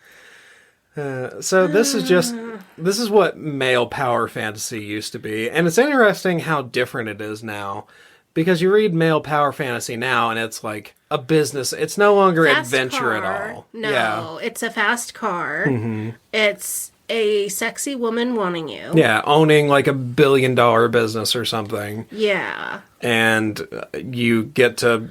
So this is what male power fantasy used to be. And it's interesting how different it is now, Because you read male power fantasy now, and it's like a business. It's no longer adventure at all. No, it's a fast car. It's a sexy woman wanting you. Yeah, owning like $1 billion business or something. Yeah. And you get to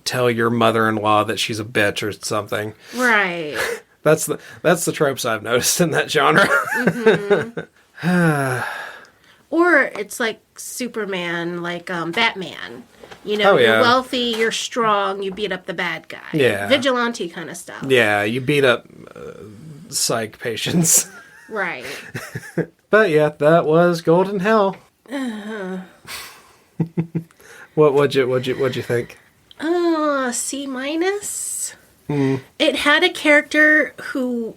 tell your mother-in-law that she's a bitch or something. Right. That's the tropes I've noticed in that genre. Or it's like Superman, like Batman. You Oh, know, yeah. you're wealthy, you're strong, you beat up the bad guy. Yeah. Vigilante kind of stuff. Yeah, you beat up psych patients. Right. But yeah, that was Golden Hell. What'd you think? C minus. It had a character who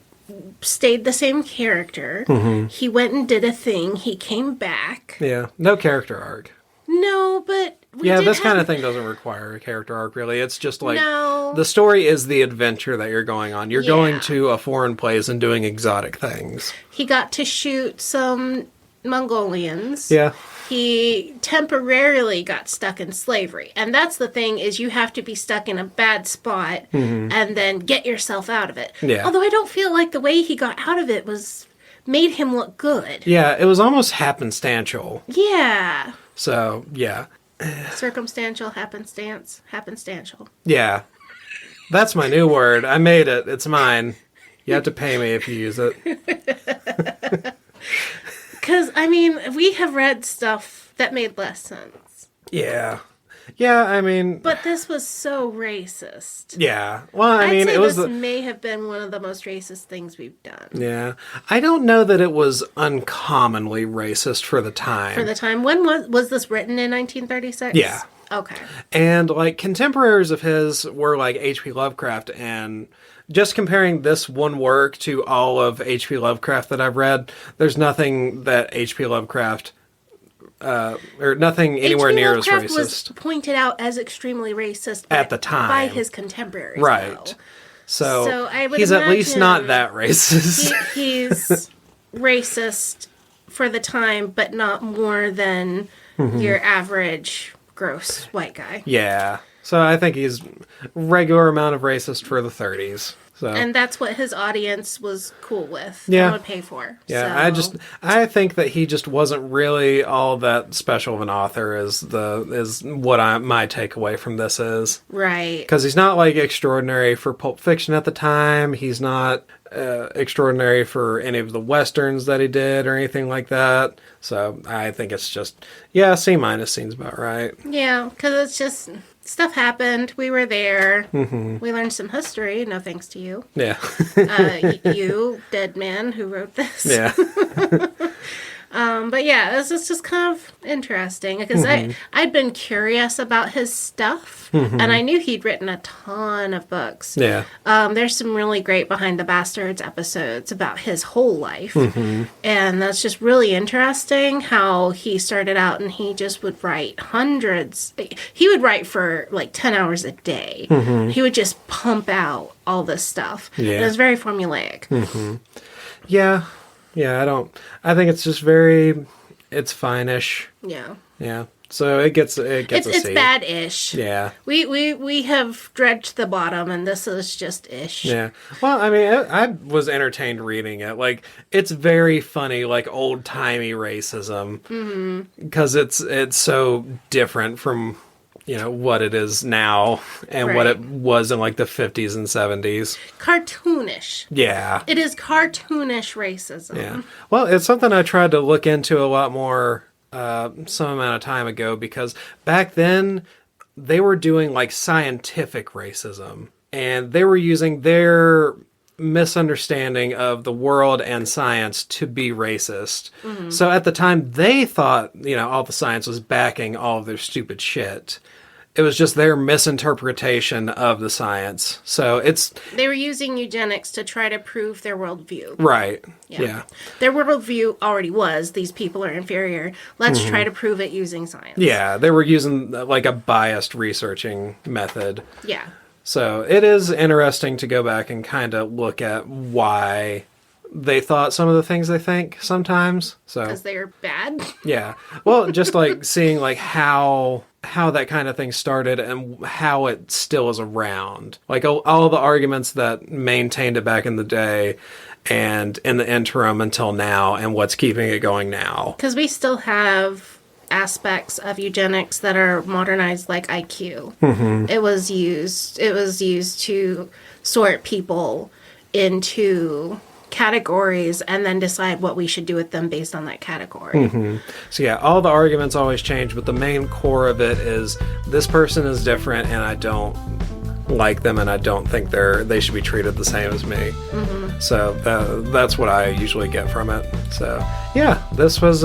stayed the same character. He went and did a thing. He came back. Yeah, no character arc. No, but This kind of thing doesn't require a character arc, really. It's just like No. the story is the adventure that you're going on. You're Yeah. going to a foreign place and doing exotic things. He got to shoot some Mongolians. Yeah. He temporarily got stuck in slavery. And that's the thing, is you have to be stuck in a bad spot and then get yourself out of it. Yeah. Although I don't feel like the way he got out of it made him look good. Yeah, it was almost happenstantial. Yeah. So, yeah. Circumstantial, happenstantial. Yeah. That's my new word. I made it. It's mine. You have to pay me if you use it. Because, I mean, we have read stuff that made less sense. Yeah. Yeah, I mean... But this was so racist. Yeah. Well, I I'd mean, say it was... this may have been one of the most racist things we've done. Yeah. I don't know that it was uncommonly racist for the time. For the time. When was this written in 1936? Yeah. Okay. And, like, contemporaries of his were, like, H.P. Lovecraft, and just comparing this one work to all of H.P. Lovecraft that I've read, there's nothing that H.P. Lovecraft, or nothing anywhere near as Lovecraft racist. was pointed out as extremely racist At the time. by his contemporaries. Right. Though. So I would he's at least not imagine that racist. He's racist for the time, but not more than your average gross white guy. Yeah. So I think he's regular amount of racist for the 30s. So And that's what his audience was cool with. Yeah. And would pay for. yeah, So, I think that he just wasn't really all that special of an author is what my takeaway from this is. right. Because he's not like extraordinary for Pulp Fiction at the time. He's not extraordinary for any of the westerns that he did or anything like that. So I think it's just C minus seems about right. Yeah, because it's just stuff happened. We were there. We learned some history. No thanks to you. Yeah. You, dead man who wrote this. Yeah. But yeah, this is just kind of interesting because I'd been curious about his stuff, and I knew he'd written a ton of books. Yeah. There's some really great Behind the Bastards episodes about his whole life, and that's just really interesting how he started out and he just would write hundreds. He would write for like 10 hours a day. He would just pump out all this stuff. Yeah. And it was very formulaic. Yeah. Yeah, I think it's just it's fine-ish. Yeah. Yeah. So it gets It's a C. bad-ish. Yeah. We have dredged the bottom, and this is just ish. Yeah. Well, I mean, I was entertained reading it. Like, it's very funny, like old-timey racism. Because it's so different from, what it is now and what Right. it was in like the 50s and 70s. Cartoonish. Yeah. It is cartoonish racism. Yeah. Well, it's something I tried to look into a lot more some amount of time ago because back then they were doing like scientific racism and they were using their misunderstanding of the world and science to be racist. So at the time they thought, all the science was backing all of their stupid shit. It was just their misinterpretation of the science. So They were using eugenics to try to prove their worldview. right. Yeah. Their worldview already was, these people are inferior. Let's try to prove it using science. Yeah, they were using like a biased researching method. Yeah. So it is interesting to go back and kind of look at why they thought some of the things they think sometimes. So Because they are bad. yeah, well, just like seeing like how how that kind of thing started and how it still is around. Like all the arguments that maintained it back in the day and in the interim until now, and what's keeping it going now. Because we still have aspects of eugenics that are modernized, like IQ. Mm-hmm. It was used to sort people into categories and then decide what we should do with them based on that category. Mm-hmm. So yeah, all the arguments always change, but the main core of it is this person is different and I don't like them and I don't think they should be treated the same as me. Mm-hmm. So that's what I usually get from it. So yeah, this was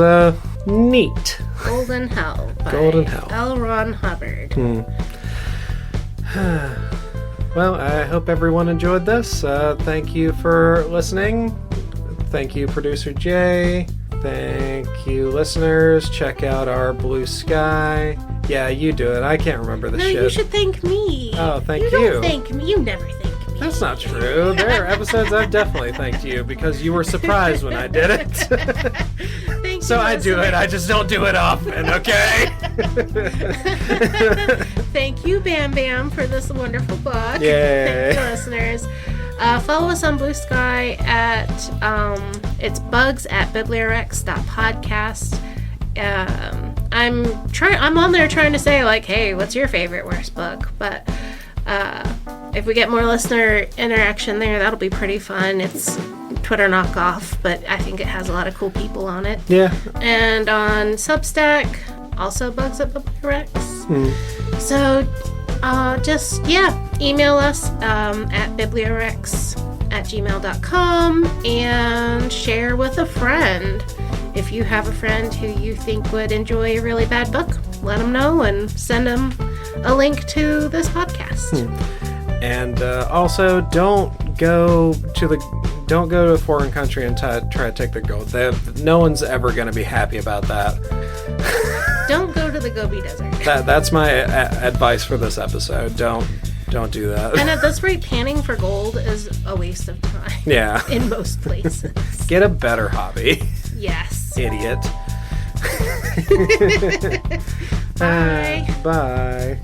neat. Golden Hell by Golden Hell. L. Ron Hubbard. Well, I hope everyone enjoyed this. Thank you for listening. Thank you, Producer Jay. Thank you, listeners. Check out our Blue Sky. Yeah, you do it. I can't remember the shit. No, you should thank me. Oh, thank you. You don't thank me. You never thank me. That's not true. There are episodes I've definitely thanked you because you were surprised when I did it. Thank So you, I do it. I just don't do it often, okay? Thank you, Bam Bam, for this wonderful book. Yay. Thank you, listeners. Follow us on Blue Sky at it's bugs@bibliowrecks.podcast. I'm on there trying to say, like, hey, what's your favorite worst book? But if we get more listener interaction there, that'll be pretty fun. It's Twitter knockoff, but I think it has a lot of cool people on it. Yeah. And on Substack, also bugs@BiblioWrecks. So email us at BiblioWrecks@gmail.com and share with a friend. If you have a friend who you think would enjoy a really bad book, let them know and send them a link to this podcast. And also, don't go to a foreign country and try to take their gold. No one's ever going to be happy about that. Don't go to the Gobi Desert. That's my advice for this episode. Don't do that. And at this rate, panning for gold is a waste of time. Yeah. In most places. Get a better hobby. Yes. Idiot. Bye. Bye.